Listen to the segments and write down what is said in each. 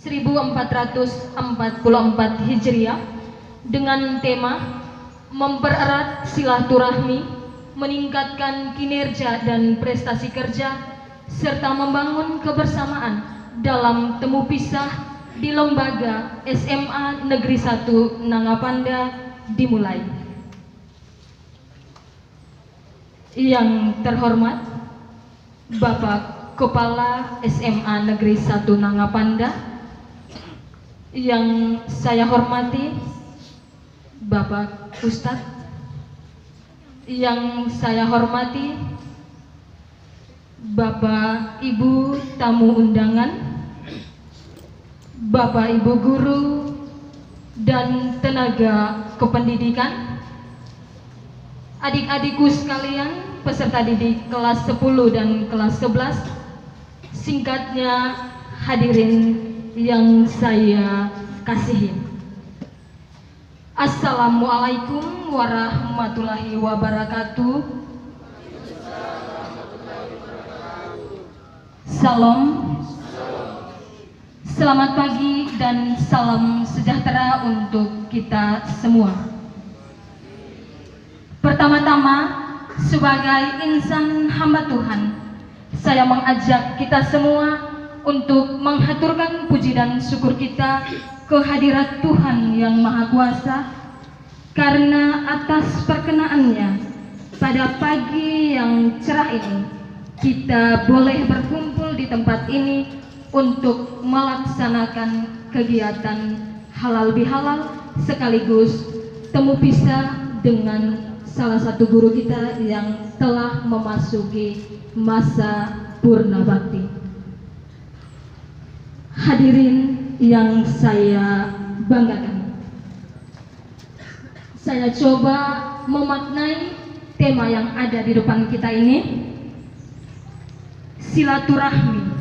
1444 Hijriah dengan tema mempererat silaturahmi, meningkatkan kinerja dan prestasi kerja, serta membangun kebersamaan dalam temu pisah di Lembaga SMA Negeri 1 Nangapanda dimulai. Yang terhormat Bapak Kepala SMA Negeri 1 Nangapanda, yang saya hormati Bapak Ustadz, yang saya hormati Bapak Ibu tamu undangan, Bapak Ibu guru dan tenaga kependidikan, adik-adikku sekalian peserta didik kelas 10 dan kelas 11, singkatnya hadirin yang saya kasihi. Assalamualaikum warahmatullahi wabarakatuh. Salam. Selamat pagi dan salam sejahtera untuk kita semua. Pertama-tama, sebagai insan hamba Tuhan, saya mengajak kita semua untuk menghaturkan puji dan syukur kita kehadirat Tuhan yang Maha Kuasa, karena atas perkenaannya pada pagi yang cerah ini kita boleh berkumpul di tempat ini untuk melaksanakan kegiatan halal bihalal sekaligus temu pisah dengan salah satu guru kita yang telah memasuki masa purna bakti. Hadirin yang saya banggakan, saya coba memaknai tema yang ada di depan kita ini, silaturahmi.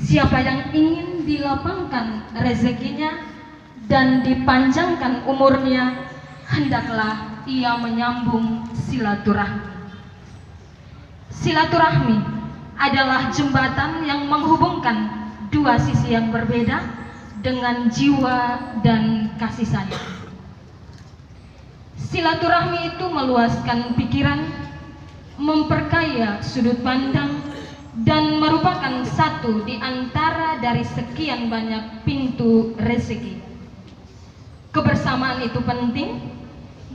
Siapa yang ingin dilapangkan rezekinya dan dipanjangkan umurnya, hendaklah ia menyambung silaturahmi. Silaturahmi adalah jembatan yang menghubungkan dua sisi yang berbeda dengan jiwa dan kasih sayang. Silaturahmi itu meluaskan pikiran, memperkaya sudut pandang, dan merupakan satu di antara dari sekian banyak pintu rezeki. Kebersamaan itu penting,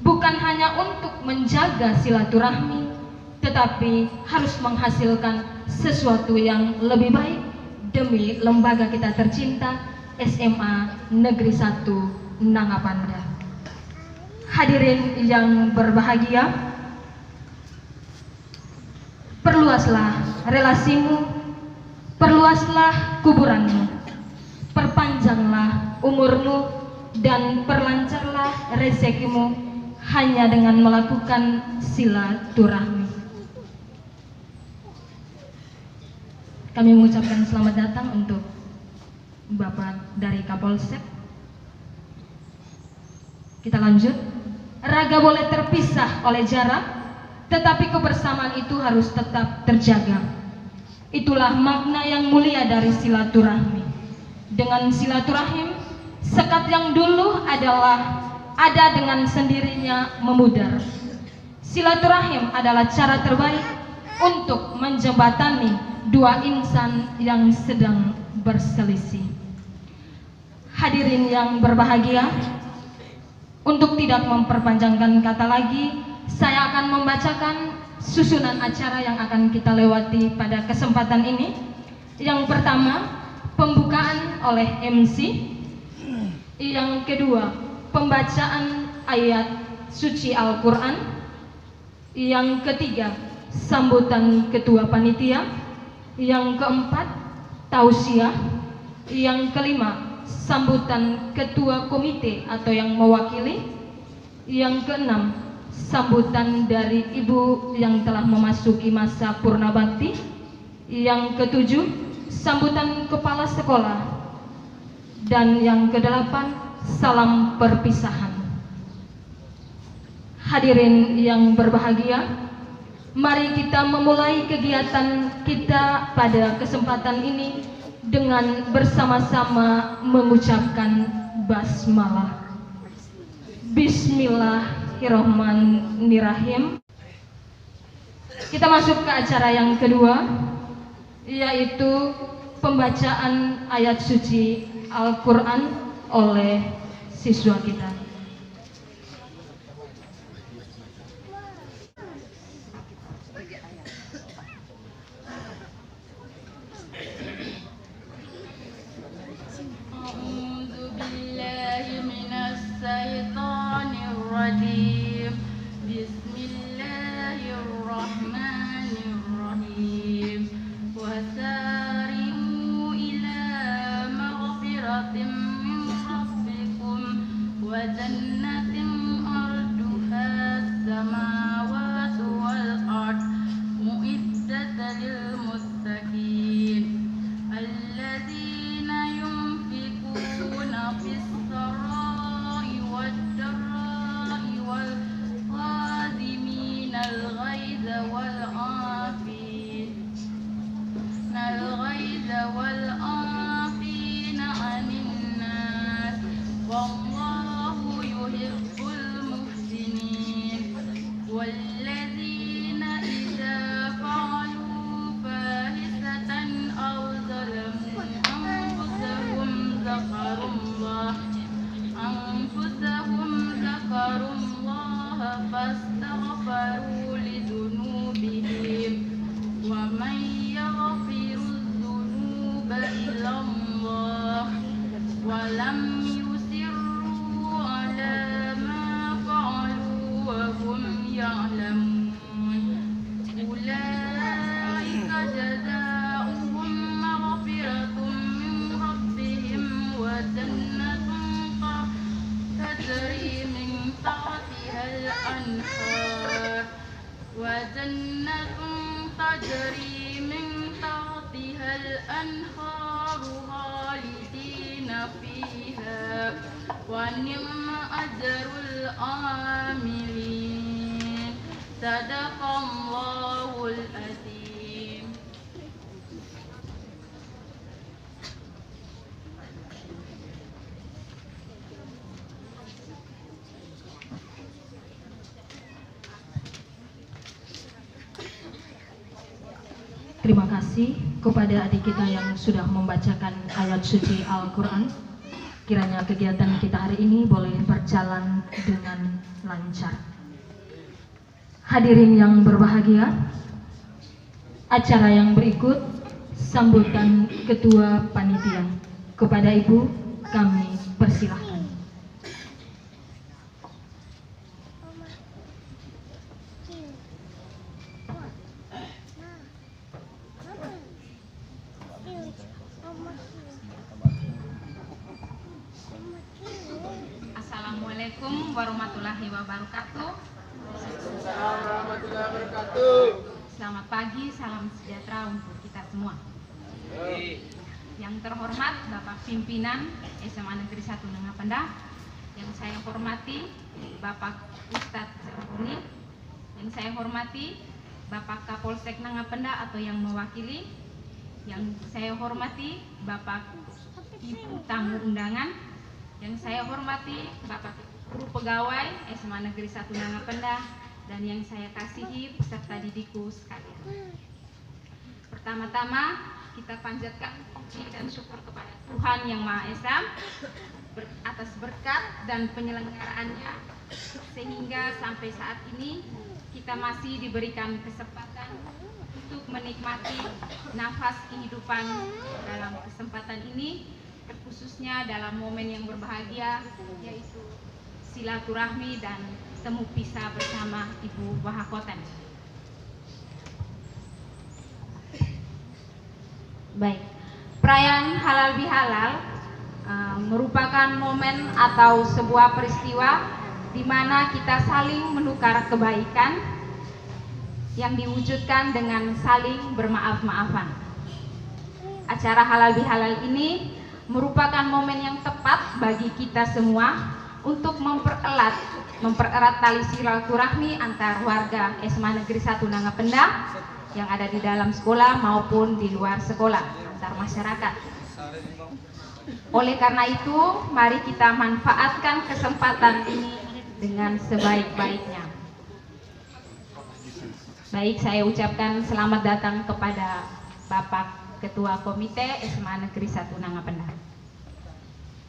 bukan hanya untuk menjaga silaturahmi, tetapi harus menghasilkan sesuatu yang lebih baik demi lembaga kita tercinta, SMA Negeri 1 Nangapanda. Hadirin yang berbahagia, perluaslah relasimu, perluaslah kuburanmu, perpanjanglah umurmu, dan perlancarlah rezekimu hanya dengan melakukan silaturahmi. Kami mengucapkan selamat datang untuk Bapak dari Kapolsek. Kita lanjut. Raga boleh terpisah oleh jarak, tetapi kebersamaan itu harus tetap terjaga. Itulah makna yang mulia dari silaturahmi. Dengan silaturahim, sekat yang dulu ada dengan sendirinya memudar. Silaturahim adalah cara terbaik untuk menjembatani dua insan yang sedang berselisih. Hadirin yang berbahagia, untuk tidak memperpanjangkan kata lagi, saya akan membacakan susunan acara yang akan kita lewati pada kesempatan ini. Yang pertama, pembukaan oleh MC. Yang kedua, pembacaan ayat suci Al-Quran. Yang ketiga, sambutan ketua panitia. Yang keempat, tausiah. Yang kelima, sambutan ketua komite atau yang mewakili. Yang keenam, sambutan dari ibu yang telah memasuki masa purna bakti. Yang ketujuh, sambutan kepala sekolah. Dan yang kedelapan, salam perpisahan. Hadirin yang berbahagia, mari kita memulai kegiatan kita pada kesempatan ini dengan bersama-sama mengucapkan basmalah. Bismillahirrahmanirrahim. Kita masuk ke acara yang kedua, yaitu pembacaan ayat suci Al-Quran oleh siswa kita. Bismillahirrahmanirrahim. Bismillahirrahmanirrahim. Wasari'u ila maghfiratin min rabbikum wa jannatin arduha as-samawati wal ard mu'iddatan lil muttaqin alladzina yunfikuna fis sarai wad darai wal qadiminal ghaidha wal afina 'anil nas wallahu yuhibbul muhsinin walladzina idza fa'alu fahisatan aw zalamu zakarullaha fastaghfaru lidunubihim wa man yaghfiru dzunuba illallah wa lam yusirru ala ma fa'alu wa hum ya'lamun ulaika jazaohum maghfiratun min rabbihim wa jannatun tajri min tahtiha al-anhar khalidina fiha wa ni'ma ajrul amilin. Sadaqallahul azim. Terima kasih kepada adik kita yang sudah membacakan ayat suci Al-Quran. Kiranya kegiatan kita hari ini boleh berjalan dengan lancar. Hadirin yang berbahagia, acara yang berikut sambutan Ketua Panitia. Kepada Ibu kami persilahkan. Assalamualaikum warahmatullahi wabarakatuh. Selamat pagi, salam sejahtera untuk kita semua. Yang terhormat Bapak Pimpinan SMA Negeri 1 Nangah Pendah, yang saya hormati Bapak Ustadz Ceruni, yang saya hormati Bapak Kapolsek Nangah Pendah atau yang mewakili, yang saya hormati Bapak Ibu tamu undangan, yang saya hormati Bapak Guru Pegawai SMA Negeri 1 Nangah Pendah, dan yang saya kasihi peserta didikku sekalian. Pertama-tama kita panjatkan puji dan syukur kepada Tuhan Yang Maha Esa atas berkat dan penyelenggaraannya, sehingga sampai saat ini kita masih diberikan kesempatan untuk menikmati nafas kehidupan dalam kesempatan ini, khususnya dalam momen yang berbahagia, yaitu silaturahmi dan temu pisah bersama Ibu Wahakoten. Baik, perayaan halal bihalal merupakan momen atau sebuah peristiwa di mana kita saling menukar kebaikan yang diwujudkan dengan saling bermaaf-maafan. Acara halal bihalal ini merupakan momen yang tepat bagi kita semua untuk mempererat tali silaturahmi antar warga SMA Negeri 1 Nangah Pendah yang ada di dalam sekolah maupun di luar sekolah, antar masyarakat. Oleh karena itu, mari kita manfaatkan kesempatan ini dengan sebaik-baiknya. Baik, saya ucapkan selamat datang kepada Bapak Ketua Komite SMA Negeri 1 Nangapenda.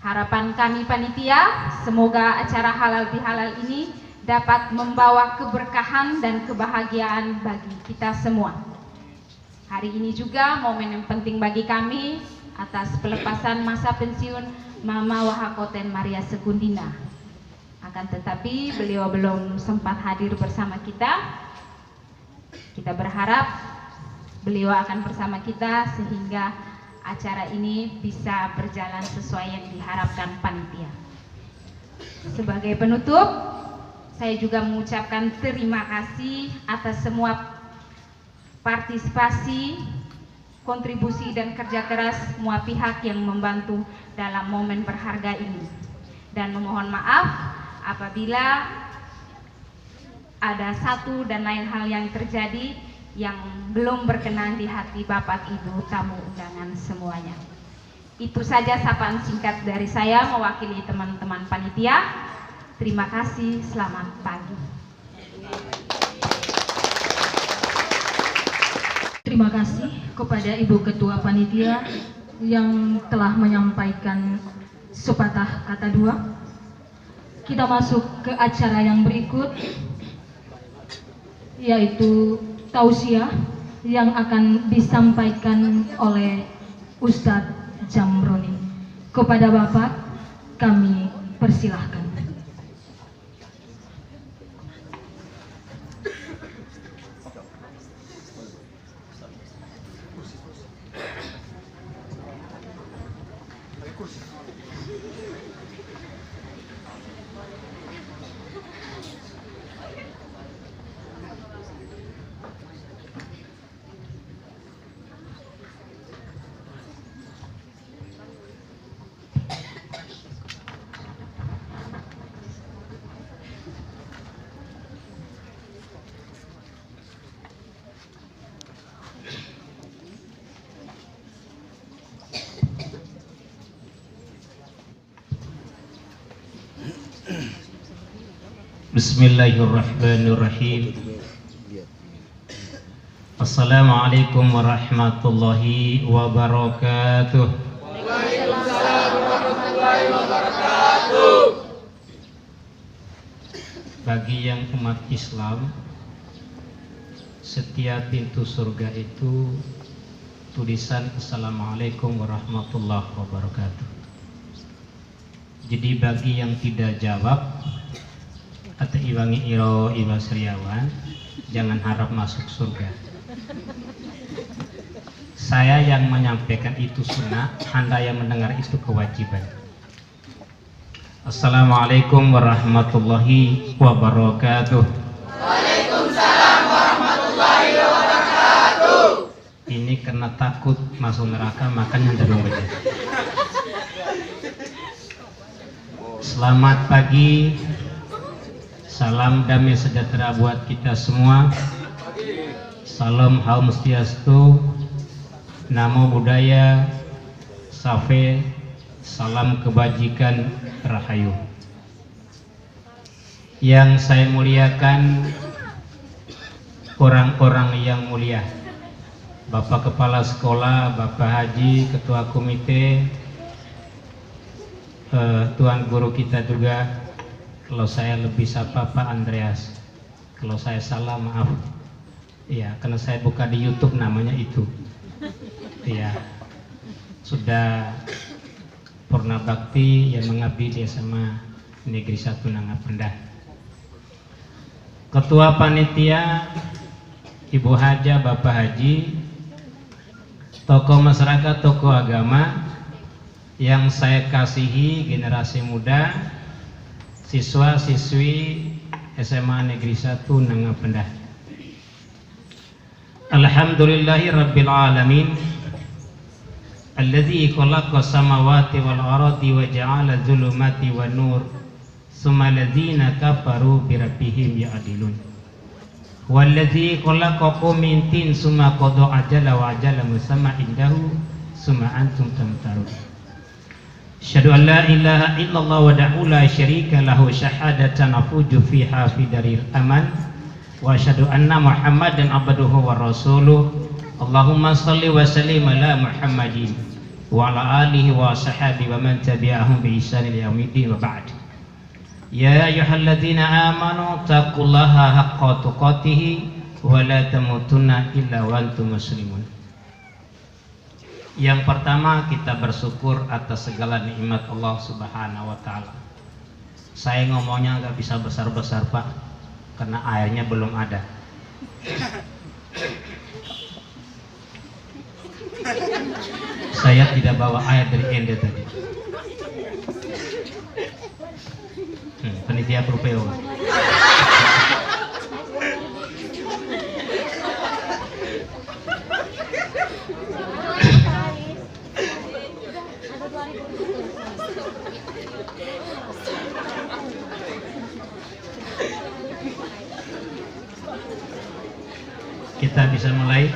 Harapan kami panitia, semoga acara halal bihalal ini dapat membawa keberkahan dan kebahagiaan bagi kita semua. Hari ini juga momen yang penting bagi kami atas pelepasan masa pensiun Mama Wahakoten Maria Sekundina. Akan tetapi beliau belum sempat hadir bersama kita. Kita berharap beliau akan bersama kita sehingga acara ini bisa berjalan sesuai yang diharapkan panitia. Sebagai penutup, saya juga mengucapkan terima kasih atas semua partisipasi, kontribusi dan kerja keras semua pihak yang membantu dalam momen berharga ini. Dan memohon maaf apabila ada satu dan lain hal yang terjadi yang belum berkenan di hati Bapak Ibu tamu undangan semuanya. Itu saja sapaan singkat dari saya mewakili teman-teman panitia. Terima kasih, selamat pagi. Terima kasih kepada Ibu Ketua Panitia yang telah menyampaikan sepatah kata dua. Kita masuk ke acara yang berikut, yaitu tausiah yang akan disampaikan oleh Ustadz Jamroni. Kepada Bapak kami persilahkan. Bismillahirrahmanirrahim. Assalamualaikum warahmatullahi wabarakatuh. Waalaikumsalam warahmatullahi wabarakatuh. Bagi yang umat Islam, setiap pintu surga itu tulisan Assalamualaikum warahmatullahi wabarakatuh. Jadi bagi yang tidak jawab atau iwangi iro iwa seriawan, jangan harap masuk surga. Saya yang menyampaikan itu sunnah, Anda yang mendengar itu kewajiban. Assalamualaikum warahmatullahi wabarakatuh. Waalaikumsalam warahmatullahi wabarakatuh. Ini karena takut masuk neraka makanya dorong aja. Selamat pagi. Salam damai sejahtera buat kita semua. Salam Om Swastiastu, Namo Buddhaya, Safe, salam kebajikan, Rahayu. Yang saya muliakan, orang-orang yang mulia, Bapak Kepala Sekolah, Bapak Haji, Ketua Komite, Tuan Guru kita juga. Kalau saya lebih sapa Pak Andreas, kalau saya salah maaf. Ya, karena saya buka di YouTube namanya itu. Ya, sudah purna bakti yang mengabdi di SMA Negeri 1 Nangapenda. Ketua Panitia, Ibu Haja, Bapak Haji, tokoh masyarakat, tokoh agama yang saya kasihi, generasi muda, siswa-siswi SMA Negeri 1 Nangapenda. Alhamdulillahi Rabbil Alamin alladzi khalaqa samawati wal ardi wa ja'ala dzulumati wan nur summa alladzina kafaru bi rabbihim ya'dilun. Wallazi khalaqakum min tin summa qada ajala wa ajala musamma indahu summa antum tamtarun. Asyhadu an la ilaha illallah wahdahu la syarika lahu syahadatan afuju fiha fi daril aman wa asyhadu anna Muhammadan abduhu wa rasuluh. Allahumma shalli wa sallim ala Muhammadin wa ala alihi wa sahbihi wa man tabi'ahum bi ihsan ila yaumiddin wa ba'd. Ya ayyuhalladzina amanu taqullaha haqqa tuqatih wa la tamutunna illa wa antum muslimun. Yang pertama, kita bersyukur atas segala nikmat Allah Subhanahu wa taala. Saya ngomongnya nggak bisa besar-besar, Pak, karena airnya belum ada. Saya tidak bawa air dari Ende tadi. Panitia Propeo. Kita bisa mulai.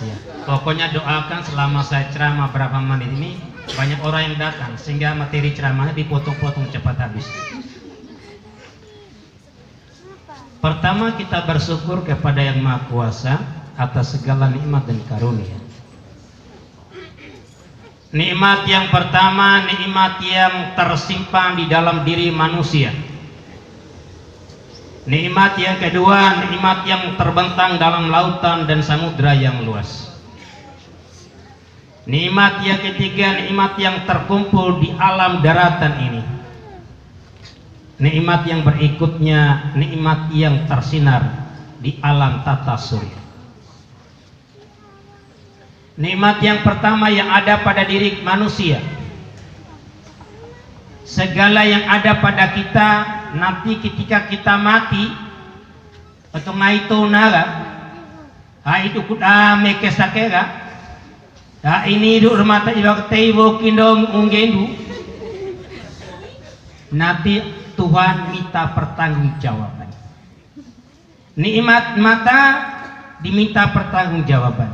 Ya. Pokoknya doakan selama saya ceramah berapa menit ini banyak orang yang datang sehingga materi ceramahnya dipotong-potong cepat habis. Pertama, kita bersyukur kepada Yang Maha Kuasa atas segala nikmat dan karunia. Nikmat yang pertama, nikmat yang tersimpan di dalam diri manusia. Nikmat yang kedua, nikmat yang terbentang dalam lautan dan samudra yang luas. Nikmat yang ketiga, nikmat yang terkumpul di alam daratan ini. Nikmat yang berikutnya, nikmat yang tersinar di alam tata surya. Nikmat yang pertama yang ada pada diri manusia. Segala yang ada pada kita nanti ketika kita mati atau ngaito naga, itu kuda mekesakega. Ini du rumata ibak teibo kindong unggendu. Nanti Tuhan minta pertanggungjawaban. Nikmat mata diminta pertanggungjawaban.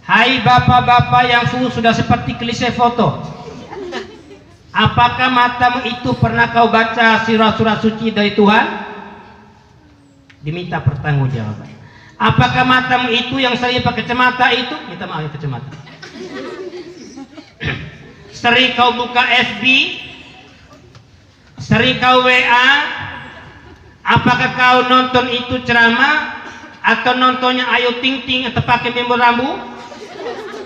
Hai bapak-bapak yang sudah seperti klise foto, apakah matamu itu pernah kau baca surat-surat suci dari Tuhan? Diminta pertanggungjawaban. Apakah matamu itu yang sering pakai kacamata itu? Minta maaf ya kacamata. Sering kau buka FB, sering kau WA, apakah kau nonton itu ceramah atau nontonnya Ayu Ting Ting atau pakai memo rambu?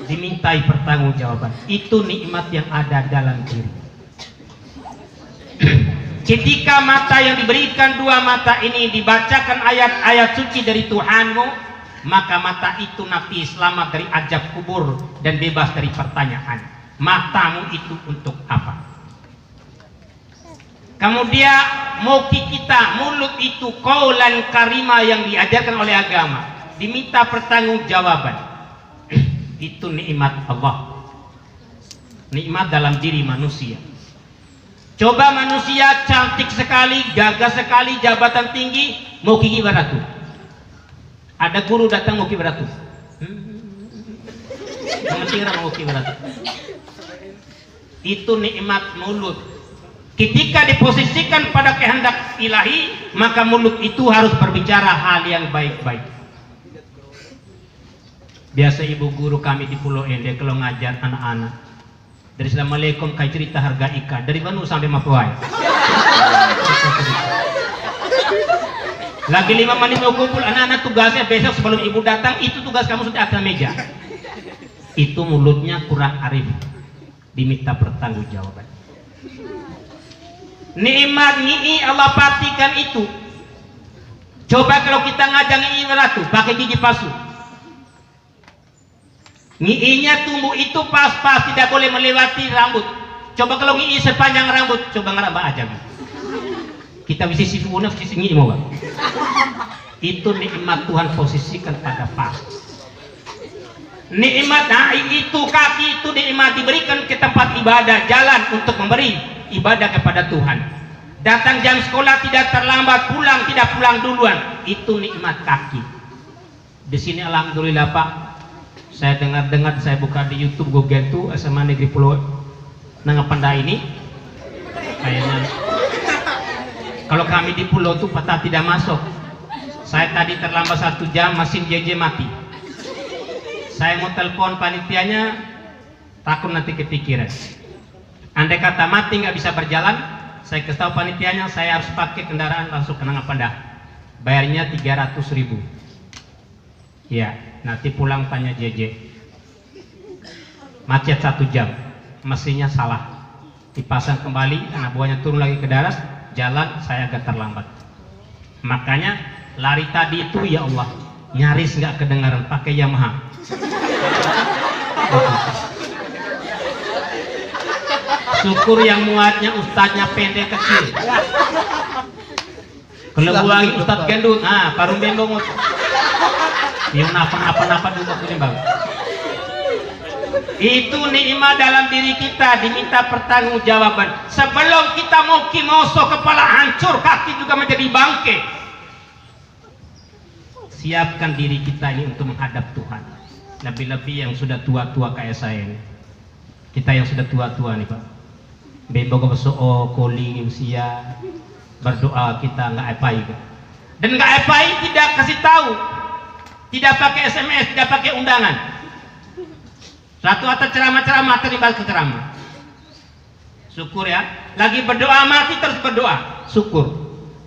Dimintai pertanggungjawaban. Itu nikmat yang ada dalam diri. Ketika mata yang diberikan dua mata ini dibacakan ayat-ayat suci dari Tuhanmu, maka mata itu nanti selamat dari azab kubur dan bebas dari pertanyaan. Matamu itu untuk apa? Kemudian muki kita, mulut itu qaulan karima yang diajarkan oleh agama, diminta pertanggungjawaban. Itu nikmat Allah, nikmat dalam diri manusia. Coba manusia cantik sekali, gagah sekali, jabatan tinggi, mau gigi beratu. Ada guru datang mau gigi beratu. Mengira mau gigi beratu. Itu nikmat mulut. Ketika diposisikan pada kehendak ilahi, maka mulut itu harus berbicara hal yang baik-baik. Biasa ibu guru kami di Pulau Ende kalau ngajar anak-anak, dari Assalamualaikum kai cerita harga ikan dari Bandung sampai Mapuai. Lagi 5 menit mau kumpul anak-anak, tugasnya besok sebelum ibu datang itu tugas kamu sudah atas meja. Itu mulutnya kurang arif, diminta pertanggungjawaban. Nikmat nyi Allah partikan itu. Coba kalau kita ngajak nyi beratu pakai gigi palsu. Nyi-nya tumbuh itu pas-pas, tidak boleh melewati rambut. Coba kalau nyi sepanjang rambut, coba ngerambah aja. Kita bisa sifuna sisi nyi mau. Itu nikmat Tuhan posisikan pada pas. Nikmat itu kaki itu nikmat diberikan ke tempat ibadah, jalan untuk memberi ibadah kepada Tuhan. Datang jam sekolah tidak terlambat, pulang tidak pulang duluan. Itu nikmat kaki. Di sini alhamdulillah Pak, saya dengar-dengar, saya buka di YouTube Google tuh SMA Negeri Pulau Nangapenda ini. Kayaknya kalau kami di pulau tuh peta tidak masuk. Saya tadi terlambat 1 jam, mesin JJ mati. Saya mau telepon panitianya, takut nanti kepikiran. Andai kata mati nggak bisa berjalan, saya kasih tahu panitianya saya harus pakai kendaraan langsung ke Nangapenda. Bayarnya 300.000. Ya, nanti pulang tanya JJ. Macet 1 jam, mesinnya salah. Dipasang kembali, anak buahnya turun lagi ke darat, jalan saya agak terlambat. Makanya lari tadi itu ya Allah, nyaris nggak kedengaran pakai Yamaha. Syukur yang muatnya ustadznya pendek kecil. Kalau buang ustadz gendut, parung bembong. Yang napa dulu ini bang. Itu nikmat dalam diri kita, diminta pertanggungjawaban. Sebelum kita mau kimoso, kepala hancur, kaki juga menjadi bangke. Siapkan diri kita ini untuk menghadap Tuhan. Lebih-lebih yang sudah tua-tua kayak saya ini. Kita yang sudah tua-tua nih Pak. Bebo kebeso koli usia, berdoa kita nggak epai. Dan nggak epai tidak kasih tahu, tidak pakai SMS, tidak pakai undangan. Satu atau ceramah-ceramah terlibat ke ceramah. Syukur ya. Lagi berdoa mati terus berdoa. Syukur.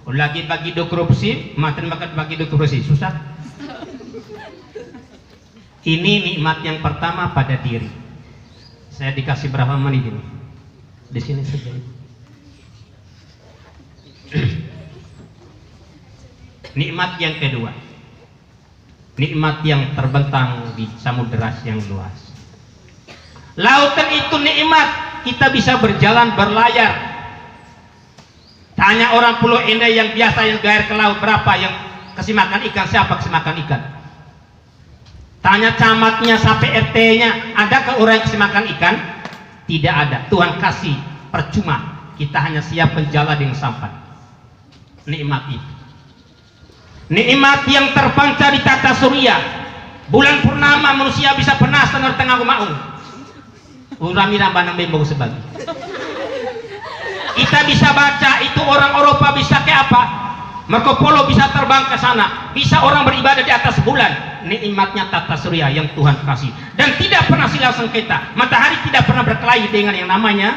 Lagi bagi do korupsi, mati bagi do korupsi. Susah. Ini nikmat yang pertama pada diri. Saya dikasih berapa menit ini? Di sini saja. Nikmat yang kedua. Nikmat yang terbentang di samudera yang luas. Lautan itu nikmat, kita bisa berjalan berlayar. Tanya orang Pulau Indah yang biasa yang gair ke laut, berapa yang kasih makan ikan, siapa kasih makan ikan? Tanya camatnya sampai RT-nya, adakah orang yang kasih makan ikan? Tidak ada. Tuhan kasih percuma, kita hanya siap menjala dengan sampan. Nikmat itu. Nikmat yang terpancar di tata surya. Bulan purnama manusia bisa penasaran di tengah maung. Urami rambanang bembong sebagi. Kita bisa baca itu orang Eropa bisa kayak apa? Marco Polo bisa terbang ke sana, bisa orang beribadah di atas bulan. Nikmatnya tata surya yang Tuhan kasih dan tidak pernah silang sengketa. Matahari tidak pernah berkelahi dengan yang namanya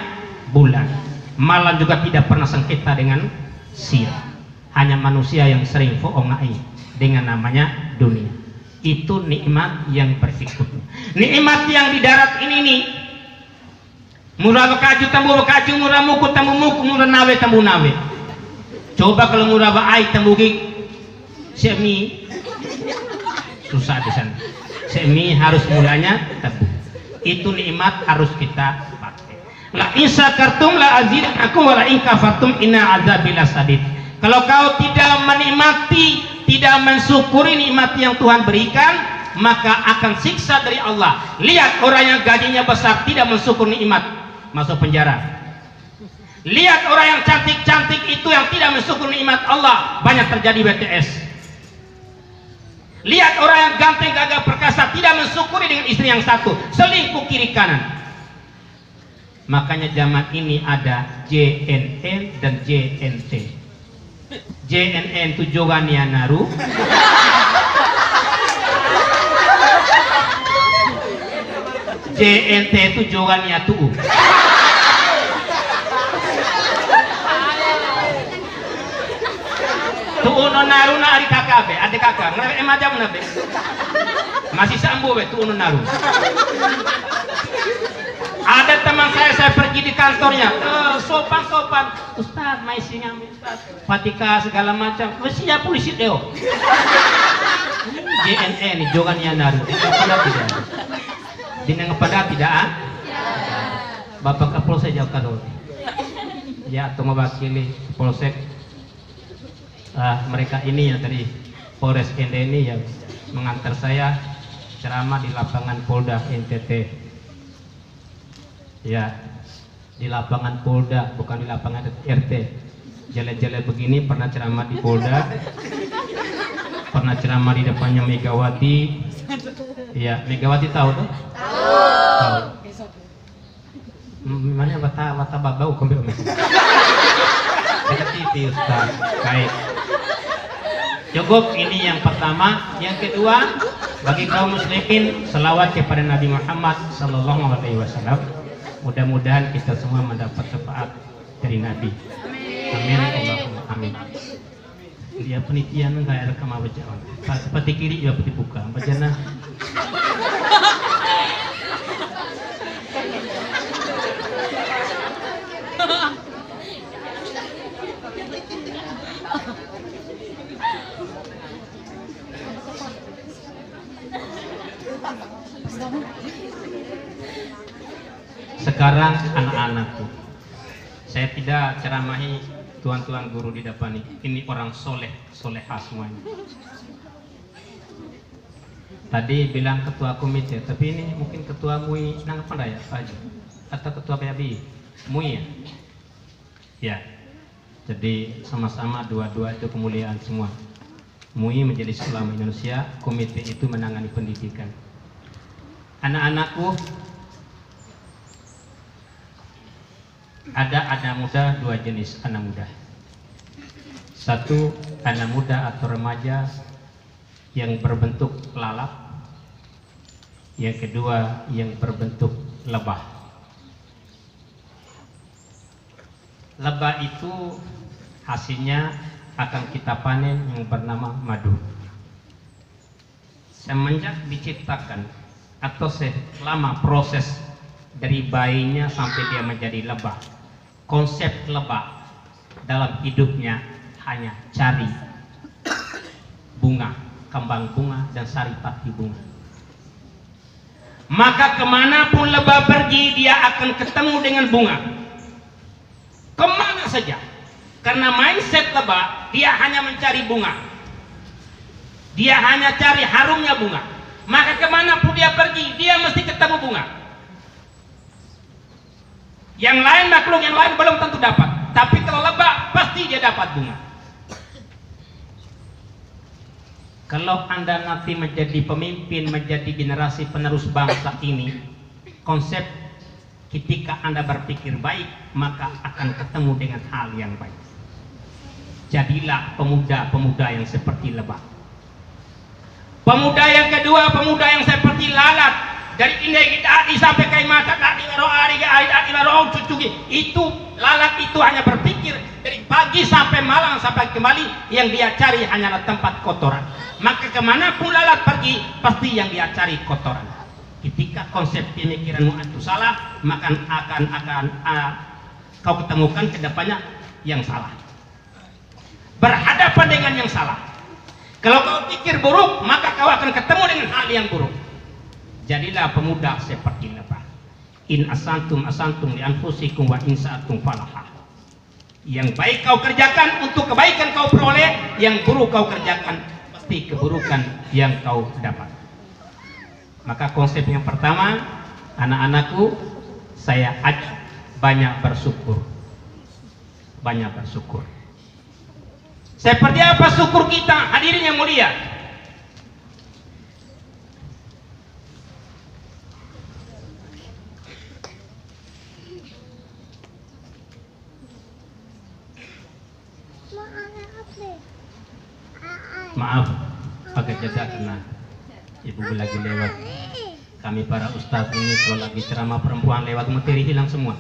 bulan. Malam juga tidak pernah sengketa dengan siang. Hanya manusia yang sering foongai dengan namanya dunia. Itu nikmat yang berikutnya. Nikmat yang di darat ini nih. Murah bekaju tambu bekaju, murah muku tambu muku, murah nawe tambu nawe. Coba kalau murah baai tambu gig semi susah di sana. Semi harus mulanya tambu. Itu nikmat harus kita pakai. La insya kartum la azidakum wa la in kafartum inna azabi lasadid. Kalau kau tidak menikmati, tidak mensyukuri nikmat yang Tuhan berikan, maka akan siksa dari Allah. Lihat orang yang gajinya besar tidak mensyukur nikmat, masuk penjara. Lihat orang yang cantik-cantik itu yang tidak mensyukur nikmat Allah, banyak terjadi BTS. Lihat orang yang ganteng gagah perkasa tidak mensyukuri dengan istri yang satu, selingkuh kiri kanan. Makanya zaman ini ada JNN dan JNT. JNN tujuannya naru, JNT tujuannya tuu. Tuu no naru na ari kakak be, adik kakak, nggak emajam nabe, masih sambu be tuu no naru. Ada teman saya pergi di kantornya, sopan-sopan, Ustaz, maisinya Ustaz, Fatika segala macam, siap polisi deo. JNN, jogannya naru, di Nangapenda tidak. Bapak Kapolsek jauh kadol. Ya, atau mewakili Polsek. Mereka ini yang dari Polres ND ini yang mengantar saya ceramah di lapangan Polda NTT. Ya, di lapangan Polda, bukan di lapangan RT. Jele-jele begini pernah ceramah di Polda, pernah ceramah di depannya Megawati. Iya, Megawati tahu tuh? Tahu. Mana wata babau kombe om. Dekat TV Ustaz. Baik. Cukup, ini yang pertama. Yang kedua, bagi kaum muslimin, selawat kepada Nabi Muhammad sallallahu alaihi wasallam. Mudah-mudahan kita semua mendapat syafaat dari Nabi. Amin. Allahumma amin. Dia penelitian enggak rekam bacaan. Seperti kiri juga seperti buka. Bacana. Sekarang anak-anakku, saya tidak ceramahi tuan-tuan guru di depan ini orang solehah semuanya. Tadi bilang ketua komite, tapi ini mungkin ketua MUI nang apa ya Pak Haji? Atau ketua PABI MUI ya? Ya. Jadi sama-sama dua-dua itu kemuliaan semua. MUI menjadi ulama Indonesia, komite itu menangani pendidikan. Anak-anakku, ada anak muda, dua jenis anak muda. Satu, anak muda atau remaja yang berbentuk lalat. Yang kedua, yang berbentuk lebah. Lebah itu hasilnya akan kita panen yang bernama madu. Semenjak diciptakan atau selama proses dari bayinya sampai dia menjadi lebah, konsep lebah dalam hidupnya hanya cari bunga, kembang bunga dan saripati bunga. Maka kemanapun lebah pergi, dia akan ketemu dengan bunga. Kemana saja, karena mindset lebah, dia hanya mencari bunga, dia hanya cari harumnya bunga. Maka kemanapun dia pergi, dia mesti ketemu bunga. Yang lain, makhluk yang lain belum tentu dapat, tapi kalau lebah pasti dia dapat bunga. Kalau Anda nanti menjadi pemimpin, menjadi generasi penerus bangsa ini, konsep ketika Anda berpikir baik, maka akan ketemu dengan hal yang baik. Jadilah pemuda-pemuda yang seperti lebah. Pemuda yang kedua, pemuda yang seperti lalat. Dari indai kita sampai kai mata tadi cucugi. Itu lalat itu hanya berpikir dari pagi sampai malam sampai kembali, yang dia cari hanyalah tempat kotoran. Maka kemanapun lalat pergi, pasti yang dia cari kotoran. Ketika konsep pemikiranmu itu salah, maka akan kau ketemukan kedepannya yang salah. Berhadapan dengan yang salah. Kalau kau pikir buruk, maka kau akan ketemu dengan hal yang buruk. Jadilah pemuda seperti lebah. In asantum li anfusikum wa in sa'atum falaha. Yang baik kau kerjakan, untuk kebaikan kau peroleh. Yang buruk kau kerjakan, pasti keburukan yang kau dapat. Maka konsep yang pertama, anak-anakku, saya ajak banyak bersyukur. Banyak bersyukur. Seperti apa syukur kita, hadirin yang mulia? Maaf, pakai jasa karena ibu lagi lewat. Kami para ustadz ini kalau lagi ceramah perempuan lewat, materi hilang semua.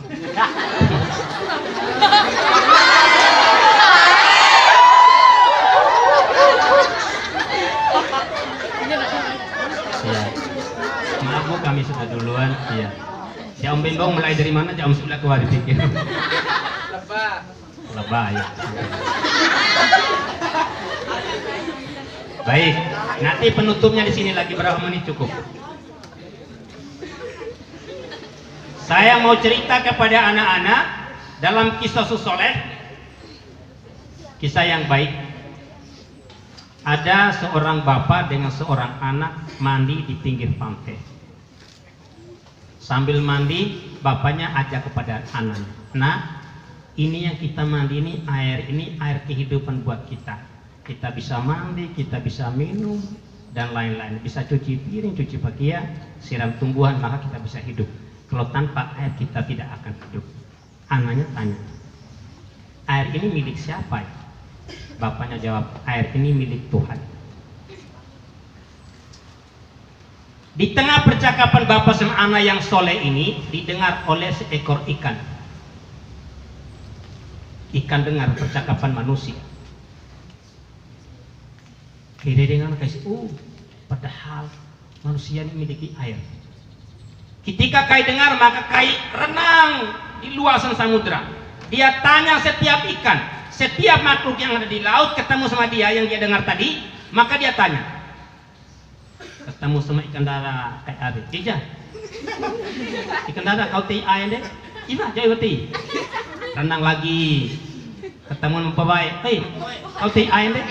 Ya. Maaf Bu, kami sudah duluan. Iya. Ya Om Bimbong mulai dari mana? Jam sebelah keluar dipikir. Lebah ya. Baik, nanti penutupnya di sini lagi berapa menit cukup? Saya mau cerita kepada anak-anak dalam kisah Soleh, kisah yang baik. Ada seorang bapak dengan seorang anak mandi di pinggir pantai. Sambil mandi, bapaknya ajak kepada anaknya, "Nak, Ini yang kita mandi ini air kehidupan buat kita. Kita bisa mandi, kita bisa minum dan lain-lain. Bisa cuci piring, cuci pakaian, siram tumbuhan, maka kita bisa hidup. Kalau tanpa air kita tidak akan hidup. Anaknya tanya, air ini milik siapa? Bapaknya jawab, air ini milik Tuhan. Di tengah percakapan bapak sama anak yang soleh ini didengar oleh seekor ikan. Ikan dengar percakapan manusia. Kira dengan kasih, padahal manusia ini memiliki air. Ketika Kai dengar, maka Kai renang di luasan samudra. Dia tanya setiap ikan, setiap makhluk yang ada di laut ketemu sama dia yang dia dengar tadi, maka dia tanya. Ketemu sama ikan dara kayak ada, Ija. Ikan dara kau ti air deh, Iba jauh ti. Renang lagi, ketemu memperbaik, kau ti air deh.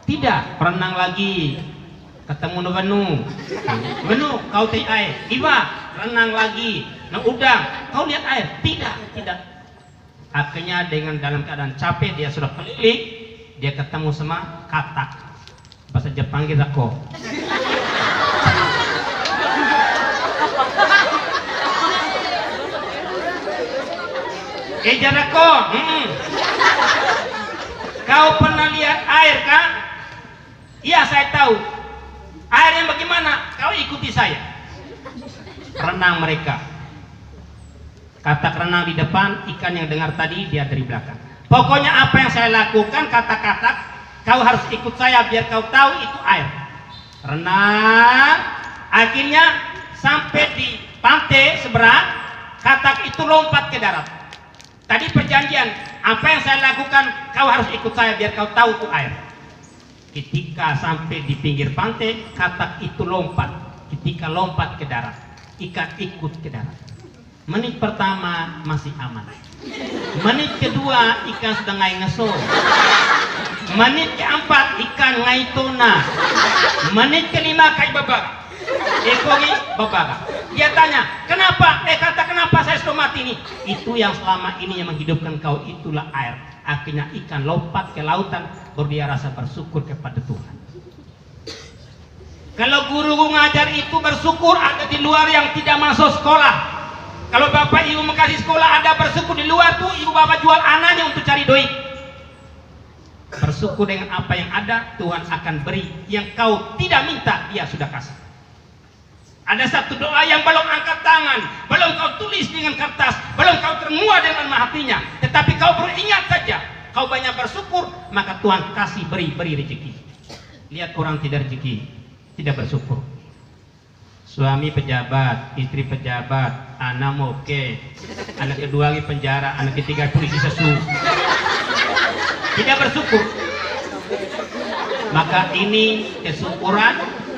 Tidak, renang lagi, ketemu Benu, kau ti air. Iba, renang lagi, udang, kau lihat air. Tidak. Akhirnya dengan dalam keadaan capek dia sudah keliling, dia ketemu sama katak. Bahasa Jepang kita kok. Jarako, kau pernah lihat air kan? Iya, saya tahu. Air yang bagaimana? Kau ikuti saya. Renang mereka. Katak renang di depan, ikan yang dengar tadi dia dari belakang. Pokoknya apa yang saya lakukan, kata-kata, kau harus ikut saya biar kau tahu itu air. Renang, akhirnya sampai di pantai seberang, katak itu lompat ke darat. Tadi perjanjian, apa yang saya lakukan, kau harus ikut saya biar kau tahu itu air. Ketika sampai di pinggir pantai, katak itu lompat. Ketika lompat ke darat, ikan ikut ke darat. Menit pertama masih aman. Menit kedua ikan sedang ngai ngeso. Menit keempat ikan ngai tuna. Menit kelima kai babak. Ekogi babak. Dia tanya, kenapa? Kenapa saya sudah mati ini? Itu yang selama ini yang menghidupkan kau, itulah air. Akhirnya ikan lompat ke lautan, baru dia rasa bersyukur kepada Tuhan. Kalau guru ngajar itu bersyukur ada di luar yang tidak masuk sekolah. Kalau bapak ibu mengasih sekolah ada bersyukur di luar tuh ibu bapak jual anaknya untuk cari duit. Bersyukur dengan apa yang ada, Tuhan akan beri. Yang kau tidak minta, dia sudah kasih. Ada satu doa yang belum angkat tangan, belum kau tulis dengan kertas, belum kau termuat dengan hatinya, tetapi kau beringat saja, kau banyak bersyukur, maka Tuhan kasih beri rezeki. Lihat orang tidak rezeki, tidak bersyukur. Suami pejabat, istri pejabat, anak moke, anak kedua lagi penjara, anak ketiga polisi sesu. Tidak bersyukur. Maka ini kesyukuran.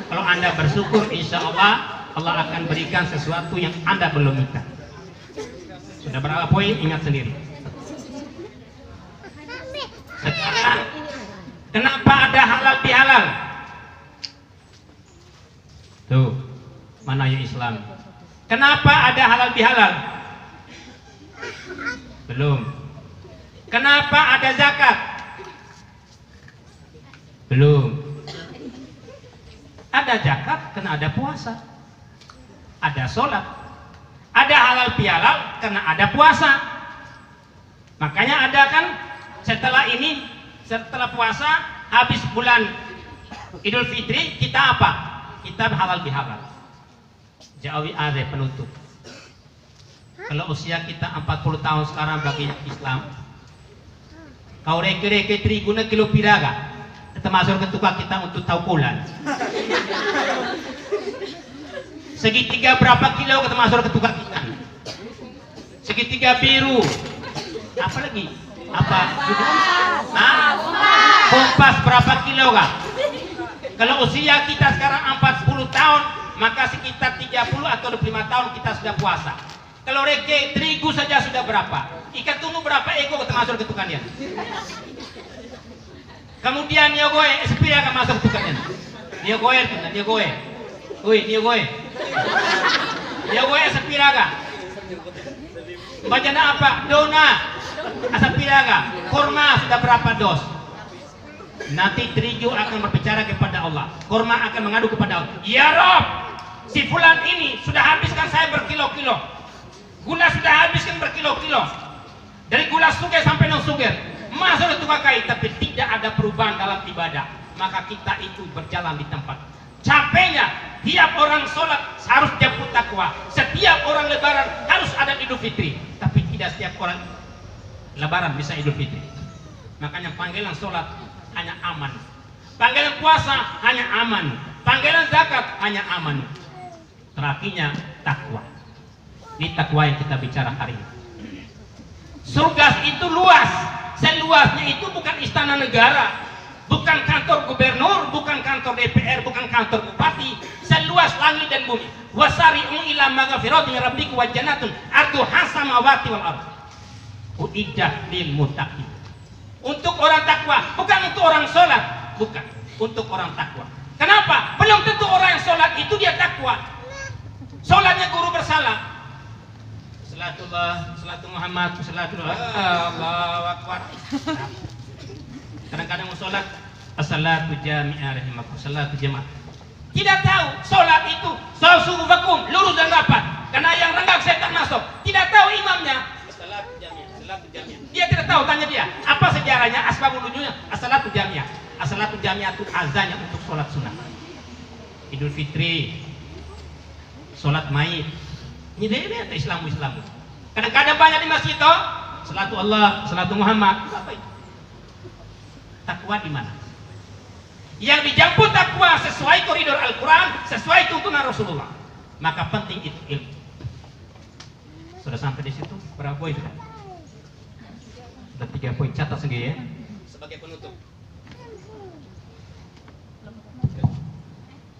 Kalau Anda bersyukur, insya Allah Allah akan berikan sesuatu yang Anda belum minta. Sudah berapa poin? Ingat sendiri. Sekarang, kenapa ada halal bihalal? Tuh, mana ya Islam? Kenapa ada halal bihalal? Belum. Kenapa ada zakat? Belum. Ada zakat karena ada puasa. Ada sholat. Ada halal bihalal karena ada puasa. Makanya ada kan setelah puasa habis bulan Idul Fitri kita apa? Kita halal bihalal. Jawi ada penutup. Kalau usia kita 40 tahun sekarang bagi Islam, kau reke-reke triguna kilo piraga, termasuk ketuka kita untuk taukulan. Segitiga berapa kilo termasuk ketuka kita? Segitiga biru. Apa lagi? Apa? Kompas berapa kilo kah? Kalau usia kita sekarang 40 tahun, maka sekitar 30 atau 25 tahun kita sudah puasa. Kalau reke terigu saja sudah berapa? Ikan tunu berapa ekor termasuk ketukannya? Kemudian niogoe, espira akan masuk ketukannya. Niogoe, niogoe. Ui, niogoe. Niogoe espira kah? Bacaan apa? Dona. Asap piraga. Kurma sudah berapa dos? Nanti terigu akan berbicara kepada Allah. Kurma akan mengadu kepada Allah. Ya Rob, si fulan ini sudah habiskan saya berkilo-kilo. Gula sudah habiskan berkilo-kilo. Dari gula suger sampai non suger. Emas sudah tukakai, tapi tidak ada perubahan dalam ibadah. Maka kita itu berjalan di tempat. Capeknya, tiap orang sholat harus jemput takwa. Setiap orang lebaran harus ada Idul Fitri. Tapi tidak setiap orang lebaran bisa Idul Fitri. Makanya panggilan sholat hanya aman, panggilan puasa hanya aman, panggilan zakat hanya aman. Terakhirnya takwa. Ini takwa yang kita bicara hari ini. Surga itu luas, seluasnya itu bukan istana negara, bukan kantor gubernur, bukan kantor DPR, bukan kantor bupati, seluas langit dan bumi. Wasari'u ila maghfiratin rabbikum wa jannatun arduha samawati wal ardh. Uiddat lil muttaqin. Untuk orang takwa, bukan untuk orang sholat, bukan untuk orang takwa. Kenapa? Belum tentu orang yang sholat itu dia takwa. Sholatnya guru bersalah. Salatullah, salatu Muhammad, salatullah, Allahu Akbar. Kadang-kadang mau sholat, as-salatu jami'ah rahimakum, salatu jamaah. Tidak tahu sholat itu sawu vakum, lurus dan rapat. Karena yang renggak setan masuk. Tidak tahu imamnya. Salatu jami'ah, salatu jami'ah. Dia tidak tahu, tanya dia apa sejarahnya, asbabul nuzulnya. As-salatu jami'ah. As-salatu jami'ah itu azannya untuk sholat sunnah. Idul Fitri, sholat Maid. Ini dia Islamu. Kadang-kadang banyak di masjid toh, salatu Allah, salatu Muhammad. Apa itu? Takwa di mana? Yang dijemput takwa sesuai koridor Al-Quran, sesuai tuntunan Rasulullah. Maka penting itu ilmu. Sudah sampai di situ? Berapa poin sudah? Sudah 3 poin, catat sendiri ya. Sebagai penutup.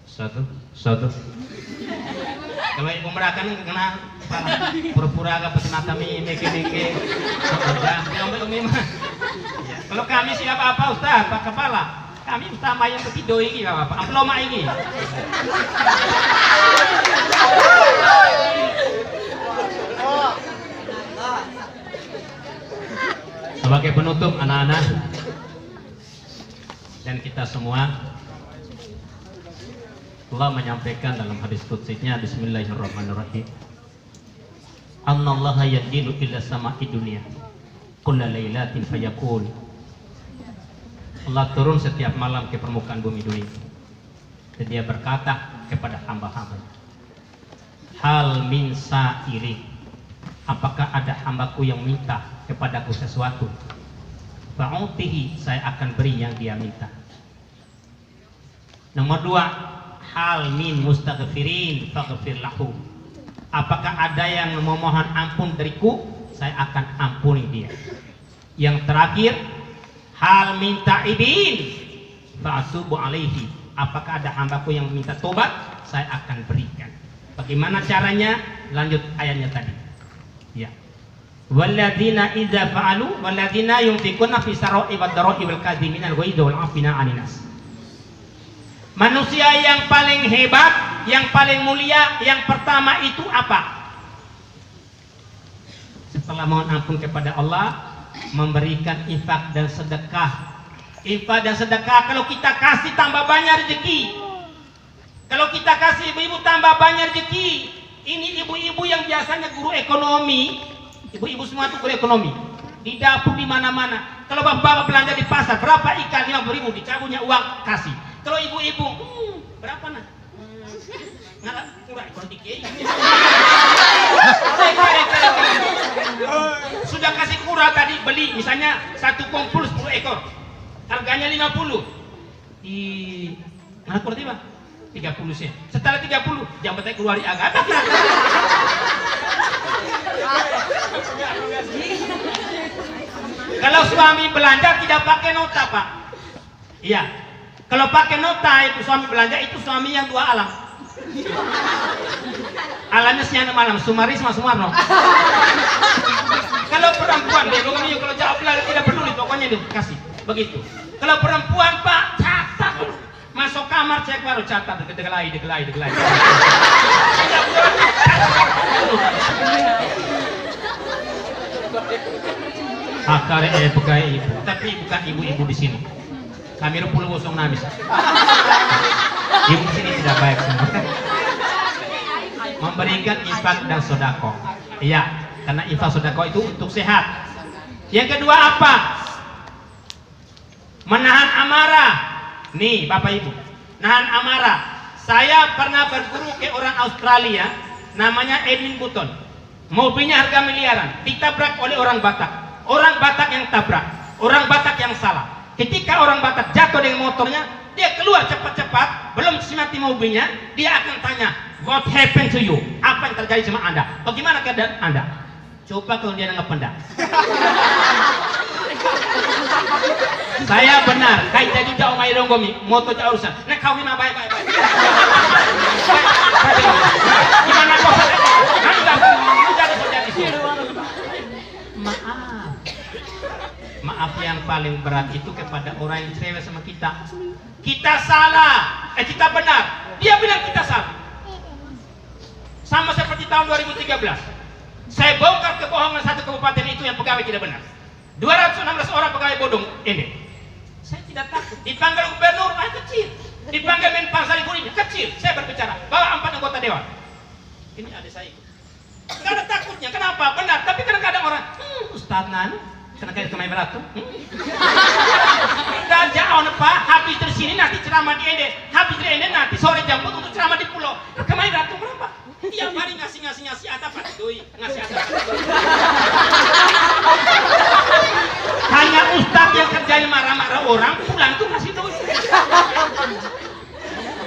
Satu. Kalau ibu merakan kena pura-pura agak pesen atami meke-meke. Kalau kami siapa apa Ustaz, Pak Kepala. Kami Ustaz mayang ketido ini apa? Aploma ini. Sebagai penutup anak-anak dan kita semua, Allah menyampaikan dalam hadis qudsinya, Bismillahirrahmanirrahim. Annallaha yadilu ila sama'i dunia kulla lailatin fayaqul. Allah turun setiap malam ke permukaan bumi dunia. Dan dia berkata kepada hamba-hamba, hal min sa'iri, apakah ada hambaku yang minta kepadaku sesuatu? Fa'utihi, saya akan beri yang dia minta. Nomor 2, hal min mustaghfirin faghfir lahu, apakah ada yang memohon ampun dariku, saya akan ampuni dia. Yang terakhir, hal min ta'ibin fa'atubu alaihi, apakah ada hambaku yang minta tobat, saya akan berikan. Bagaimana caranya? Lanjut ayatnya tadi ya. Walladzina idza fa'alu walladzina yunfiquna fi sarra'i wad dharra'i wal kadhimina al-ghaidha wal 'afina 'anil nas. Manusia yang paling hebat, yang paling mulia, yang pertama itu apa? Setelah mohon ampun kepada Allah, memberikan infak dan sedekah. Infak dan sedekah, kalau kita kasih tambah banyak rezeki. Kalau kita kasih ibu-ibu tambah banyak rezeki. Ini ibu-ibu yang biasanya guru ekonomi, ibu-ibu semua itu guru ekonomi. Di dapur di mana-mana. Kalau bapak belanja di pasar, berapa ikan? 50.000, dicabutnya uang, kasih. Kalau ibu-ibu, berapa nah? Nggak kurang ikon dikit. Sudah kasih kurang tadi, beli misalnya 1 kumpul 10 ekor, harganya 50. Mana kurang tiba? 30 sen. Setelah 30, jambatnya keluar di agak. Kalau suami belanja tidak pakai nota, Pak. Iya. Kalau pakai nota itu suami belanja, itu suami yang 2 alam. Alamnya siang malam, Sumaris sama Sumarno. Kalau perempuan, dia begini, kalau jawab tidak peduli, pokoknya dikasih. Begitu. Kalau perempuan, Pak, catat. Masuk kamar cek baru catat, degelai. Akar pegawai ibu, tapi bukan ibu-ibu di sini. Kami rupul gosong namis. Ibu di sini tidak baik semua. Memberikan infak dan sodako. Iya, karena infak sodako itu untuk sehat. Yang kedua apa? Menahan amarah. Nih Bapak Ibu, nahan amarah. Saya pernah berguru ke orang Australia, namanya Edwin Button. Mobilnya harga miliaran, ditabrak oleh orang Batak. Orang Batak yang tabrak, orang Batak yang salah. Ketika orang Batak jatuh dengan motornya, dia keluar cepat-cepat, belum mati mobilnya, dia akan tanya, what happened to you? Apa yang terjadi sama Anda? Bagaimana keadaan Anda? Coba kalau dia ngependak. Saya benar, kayak jadi jauh mai donggomi, motor jauh urusan. Nah kau ini mah baik. Gimana kau? Maaf yang paling berat itu kepada orang yang cerewet sama kita. Kita salah, kita benar. Dia bilang kita salah. Sama seperti tahun 2013. Saya bongkar kebohongan satu kabupaten itu yang pegawai tidak benar. 216 orang pegawai bodong ini. Saya tidak takut. Dipanggil gubernur, kecil. Dipanggil Menpan Sarifudin, kecil. Saya berbicara, bawa 4 anggota dewan. Ini ada saya ikut. Gak ada takutnya, kenapa? Benar, tapi kadang-kadang orang, Ustaz Nan, karena kayak kemarin beratung. Dan jauh Pak, habis dari sini nanti ceramah di Ende, habis dari Ende nanti sore jam untuk ceramah di pulau. Kemarin beratung berapa? Tiap hari ngasih atap doi, ngasih atap. Hanya Ustaz yang kerjanya marah-marah orang, pulang tuh ngasih doi.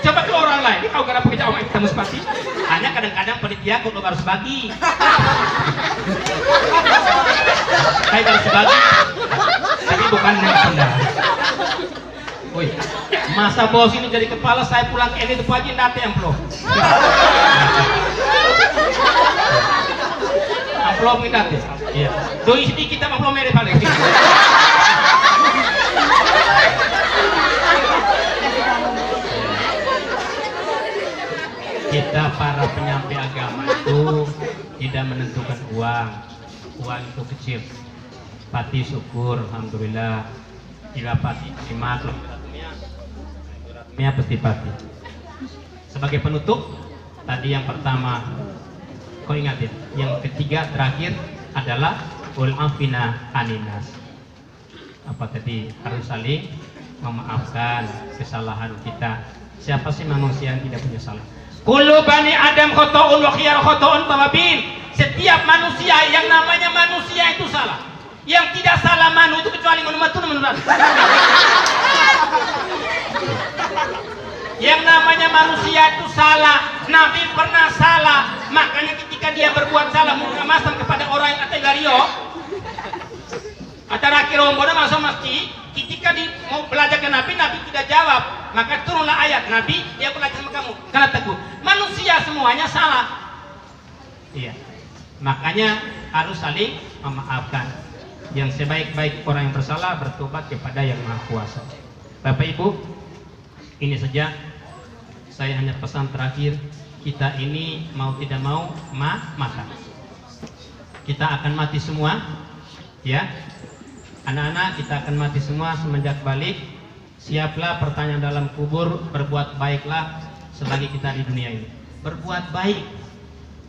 Coba ke orang lain, kau gak pakai jauh kita muspati. Hanya kadang-kadang panitia kok harus bagi. Saya harus bagi, tapi bukan dengan benda. Woi, masa bos ini jadi kepala, saya pulang ke ini tuh pagi nanti amplop. Amplop ini nanti. Iya. Doi sedikit amplop merah paling. Kita para penyampai agama itu tidak menentukan uang itu kecil. Pati syukur, alhamdulillah. Ila pati terima mia pasti pati. Sebagai penutup, tadi yang pertama, kau ingat ya? Yang ketiga terakhir adalah ul afina aninas. Apa tadi? Harus saling memaafkan kesalahan kita. Siapa sih manusia yang tidak punya salah? Kullu bani Adam khotoun wa khiyar khotoun tawabin. Setiap manusia yang namanya manusia itu salah. Yang tidak salah manu itu kecuali menurut. Yang namanya manusia itu salah. Nabi pernah salah. Makanya ketika dia berbuat salah masam kepada orang yang kata gario antara kiromboda masuk masjid. Ketika mau belajar ke Nabi tidak jawab. Maka turunlah ayat Nabi, dia belajar sama kamu. Karena teguh, manusia semuanya salah. Iya. Makanya harus saling memaafkan. Yang sebaik-baik orang yang bersalah bertobat kepada Yang Maha Kuasa. Bapak Ibu, ini saja. Saya hanya pesan terakhir, kita ini mau tidak mau mati. Kita akan mati semua, ya. Anak-anak kita akan mati semua semenjak balik. Siaplah pertanyaan dalam kubur, berbuat baiklah selagi kita di dunia ini. Berbuat baik.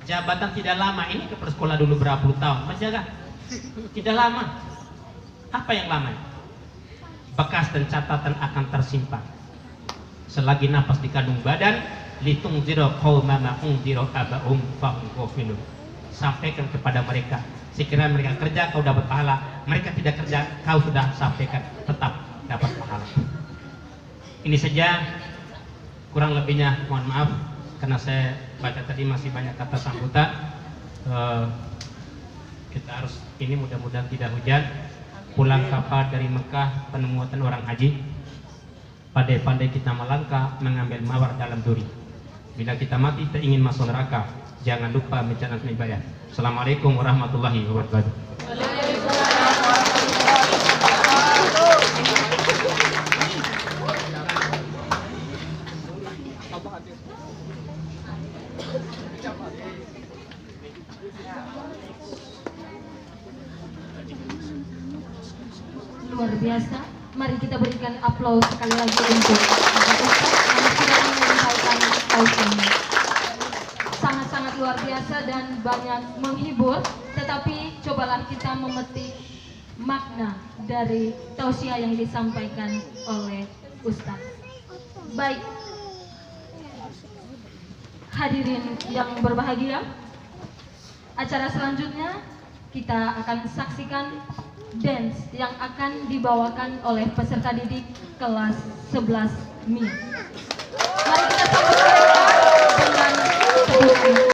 Jabatan tidak lama, ini ke persekolah dulu berapa puluh tahun, menjaga. Tidak lama. Apa yang lama? Bekas dan catatan akan tersimpan. Selagi nafas di kandung badan, litung ziro qauma ma unziro abaum fahum ghafilun. Sampaikan kepada mereka, sekiranya mereka kerja kau dapat pahala, mereka tidak kerja kau sudah sampaikan tetap dapat pahala. Ini saja, kurang lebihnya mohon maaf karena saya baca tadi masih banyak kata sambutan. Kita harus ini mudah-mudahan tidak hujan. Pulang kapal dari Mekah penemuan orang haji. Pandai-pandai kita melangkah mengambil mawar dalam duri. Bila kita mati kita ingin masuk neraka, jangan lupa menjalankan ibadah. Assalamualaikum warahmatullahi wabarakatuh. luar biasa. Mari kita berikan aplaus sekali lagi untuk Bapak Ustaz yang sudah menyampaikan tausiahnya. Sangat-sangat luar biasa dan banyak menghibur, tetapi cobalah kita memetik makna dari tausiah yang disampaikan oleh Ustaz. Baik, hadirin yang berbahagia, acara selanjutnya kita akan saksikan dance yang akan dibawakan oleh peserta didik kelas 11 MIA. Mari kita sambut mereka dengan tepuk tangan.